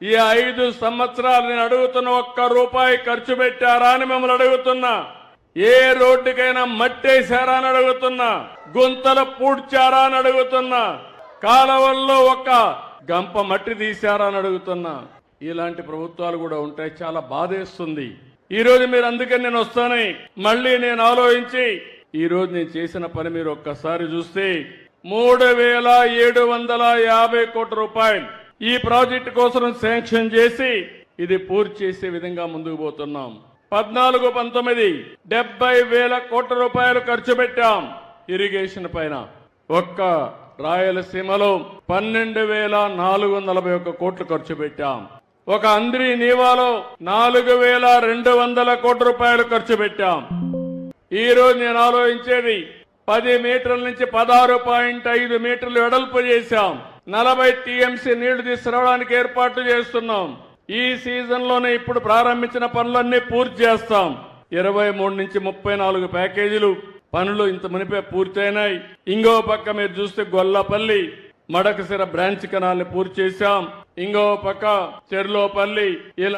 ఈ 5 సంవత్సరాలు నేను అడుగుతున్న ఒక్క రూపాయి ఖర్చు పెట్టారా అని మిమ్మల్ని అడుగుతున్నా. ఏ రోడ్డుకైనా మట్టేశారా అని అడుగుతున్నా. గుంతలు పూడ్చారా అని అడుగుతున్నా. కాలువల్లో ఒక గంప మట్టి తీశారా అని అడుగుతున్నా. ఇలాంటి ప్రభుత్వాలు కూడా ఉంటాయి. చాలా బాధేస్తుంది. ఈ రోజు మీరు అందుకని నేను వస్తానని మళ్ళీ నేను ఆలోచించి ఈ రోజు నేను చేసిన పని మీరు ఒక్కసారి చూస్తే 3,750 కోట్ల రూపాయలు ఈ ప్రాజెక్టు కోసం శాంక్షన్ చేసి ఇది పూర్తి చేసే విధంగా ముందుకు పోతున్నాం. 14-19 70,000 కోట్ల రూపాయలు ఖర్చు పెట్టాం ఇరిగేషన్ పైన. ఒక్క రాయలసీమలో 12,441 కోట్లు ఖర్చు పెట్టాం. ఒక అంద్రి నీవాలో 4,200 కోట్ల రూపాయలు ఖర్చు పెట్టాం. ఈ రోజు నేను ఆలోచించేది 10 మీటర్ల నుంచి 16.5 మీటర్లు వెడల్పు చేశాం. 40 టీఎంసీ నీళ్లు తీసుకురావడానికి ఏర్పాట్లు చేస్తున్నాం. ఈ సీజన్ లోనే ఇప్పుడు ప్రారంభించిన పనులన్నీ పూర్తి చేస్తాం. 23 నుంచి 34 ప్యాకేజీలు పనులు ఇంత మునిపే పూర్తయినాయి. ఇంకో పక్క మీరు చూస్తే గొల్లపల్లి మడకసిర బ్రాంచ్ కెనాల్ని పూర్తి చేశాం. ఇంకో పక్క చెర్లోపల్లి ఇలా